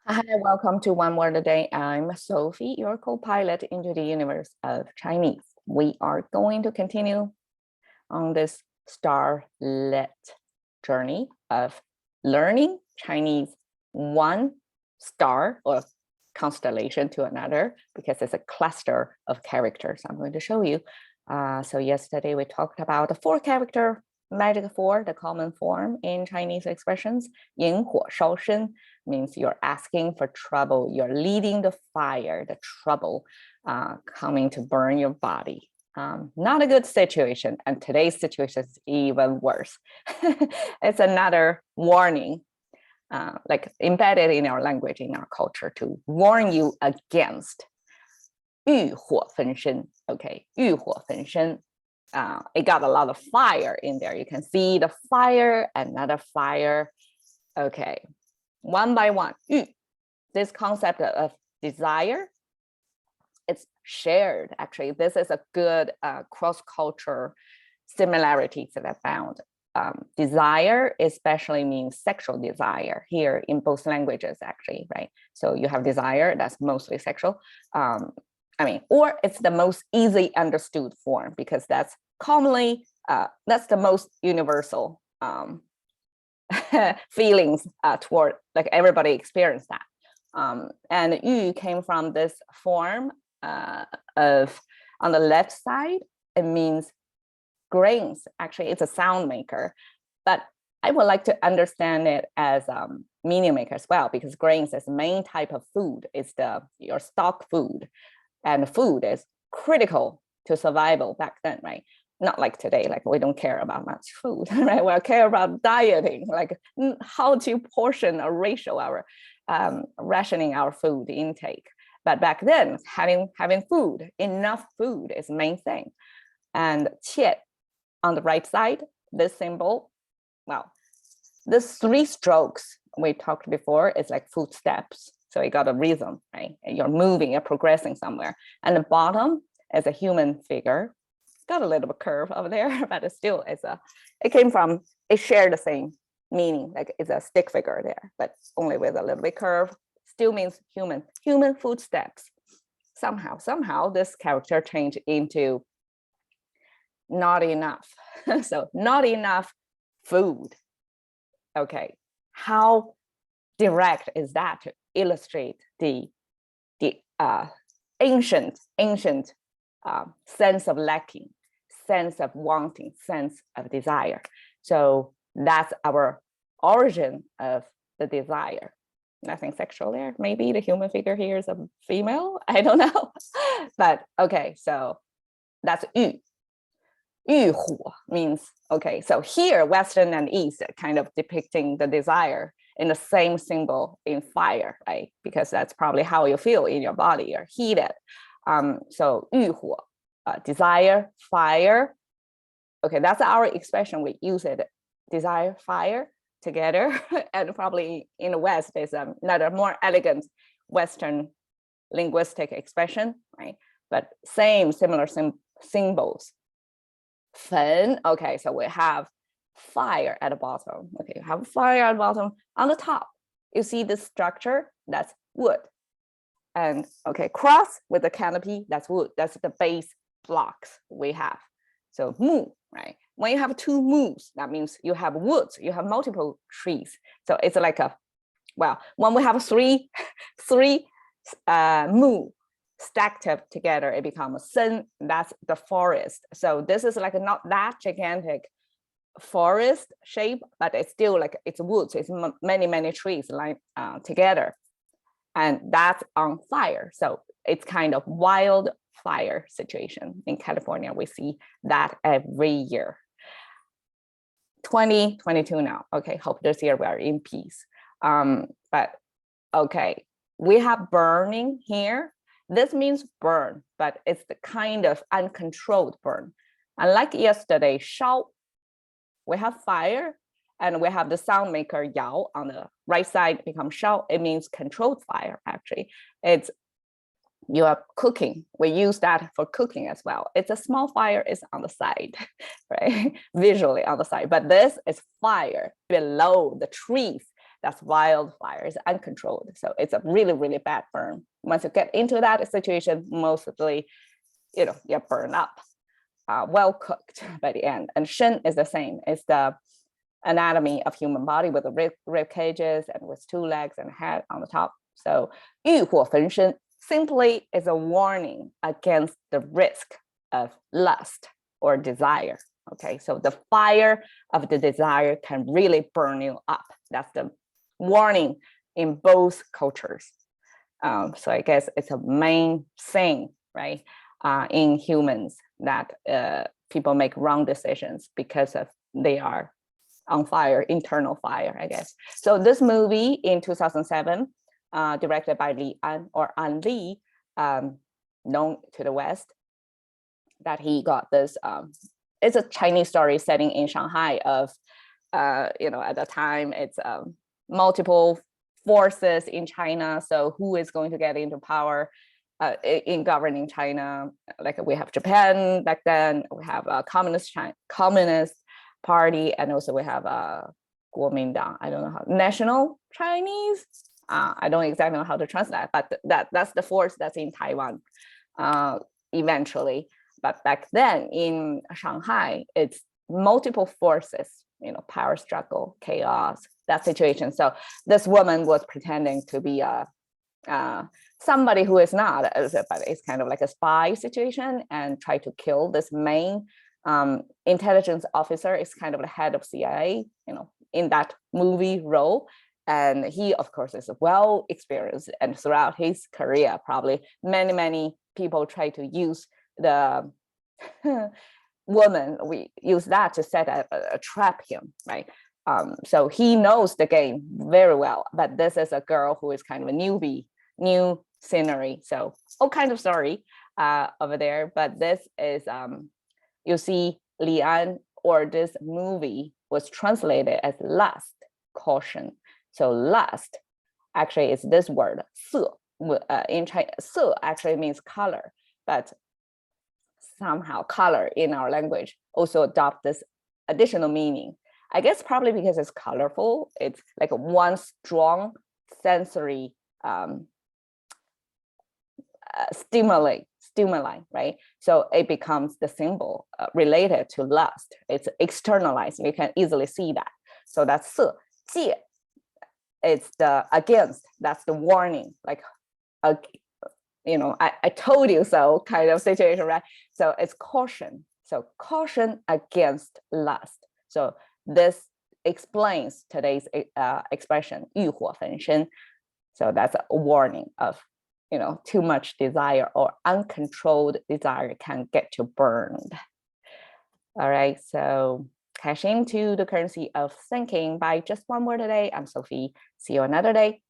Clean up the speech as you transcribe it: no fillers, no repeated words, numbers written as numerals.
Hi, welcome to One Word a Day. I'm Sophie, your co-pilot into the universe of Chinese. We are going to continue on this starlit journey of learning Chinese one star or constellation to another, because it's a cluster of characters I'm going to show you. So yesterday we talked about the 4-character magic 4, the common form in Chinese expressions. 引火烧身 means you're asking for trouble, you're leading the fire, the trouble coming to burn your body. Not a good situation, and today's situation is even worse. It's another warning, like embedded in our language, in our culture, to warn you against 欲火焚身. Okay, 欲火焚身. It got a lot of fire in there. You can see the fire, another fire. Okay, one by one. 欲, this concept of desire, it's shared. Actually, this is a good cross-culture similarities that I found. Desire especially means sexual desire here in both languages, actually, right? So you have desire, that's mostly sexual. Or it's the most easy understood form, because that's commonly, that's the most universal feelings toward, like, everybody experience that. And yu came from this form of, on the left side, it means grains. Actually, it's a sound maker, but I would like to understand it as meaning maker as well, because grains is the main type of food. It's your stock food, and food is critical to survival back then, right? Not like today, like we don't care about much food, right? We care about dieting, like how to portion or ratio our rationing our food intake. But back then, having food, enough food is the main thing. And 切 on the right side, this symbol, well, this 3 strokes we talked before is like footsteps. So it got a rhythm, right? You're moving, you're progressing somewhere. And the bottom is a human figure. Got a little bit curve over there, but it still is it shared the same meaning, like it's a stick figure there, but only with a little bit curve. Still means human footsteps. Somehow this character changed into not enough. So not enough food. Okay, how direct is that to illustrate the ancient sense of lacking, sense of wanting, sense of desire? So that's our origin of the desire. Nothing sexual there. Maybe the human figure here is a female, I don't know. But okay, so that's 欲. 欲火 means, okay, so here Western and East kind of depicting the desire in the same symbol in fire, right? Because that's probably how you feel in your body, you're heated. So 欲火, desire, fire. Okay, that's our expression, we use it, desire, fire together. And probably in the West is another more elegant Western linguistic expression, right? But similar symbols. 焚, okay, so we have fire at the bottom. Okay, you have fire at the bottom. On the top, you see this structure, that's wood. And okay, cross with the canopy, that's wood. That's the base blocks we have. So mu, right? When you have 2 mus, that means you have woods, you have multiple trees. So it's like when we have three mu stacked up together, it becomes sen, that's the forest. So this is like not that gigantic forest shape, but it's still like it's woods, it's many trees lined together, and that's on fire. So it's kind of wild fire situation in California. We see that every year. 2022 now. Okay, hope this year we are in peace. But okay, we have burning here. This means burn, but it's the kind of uncontrolled burn. Unlike yesterday, 烧, we have fire, and we have the sound maker 摇 on the right side becomes 烧. It means controlled fire, actually. It's you are cooking. We use that for cooking as well. It's a small fire, is on the side, right? Visually on the side. But this is fire below the trees. That's wildfire, it's uncontrolled. So it's a really, really bad burn. Once you get into that situation, mostly, you're burned up, well cooked by the end. And shen is the same. It's the anatomy of human body with the rib cages and with 2 legs and head on the top. So 欲火焚身 simply is a warning against the risk of lust or desire. Okay, so the fire of the desire can really burn you up. That's the warning in both cultures. So I guess it's a main thing, right, in humans that people make wrong decisions because of they are on fire, internal fire, I guess. So this movie in 2007, directed by Li An or An Li, known to the West, that he got this. It's a Chinese story setting in Shanghai of, at the time it's multiple forces in China. So who is going to get into power in governing China? Like we have Japan back then, we have a communist party, and also we have Kuomintang. I don't know how, National Chinese. I don't exactly know how to translate, but that's the force that's in Taiwan eventually. But back then in Shanghai, it's multiple forces, power struggle, chaos, that situation. So this woman was pretending to be somebody who is not, but it's kind of like a spy situation, and try to kill this main intelligence officer. Is kind of the head of CIA, in that movie role. And he, of course, is well experienced, and throughout his career, probably many people try to use the woman. We use that to set a trap him, right? So he knows the game very well, but this is a girl who is kind of a newbie, new scenery. So all kind of story over there. But this is, you see, Lian, or this movie was translated as lust, caution. So lust actually is this word, 色. In China, 色 actually means color, but somehow color in our language also adopt this additional meaning. I guess probably because it's colorful. It's like a one strong sensory stimuli, right? So it becomes the symbol related to lust. It's externalized. You can easily see that. So that's 色. 戒, it's the against. That's the warning. Like, I told you so kind of situation, right? So it's caution. So caution against lust. So this explains today's expression 欲火焚身. So that's a warning of, too much desire or uncontrolled desire can get you burned. All right, so cash into the currency of thinking by just one word a day. I'm Sophie. See you another day.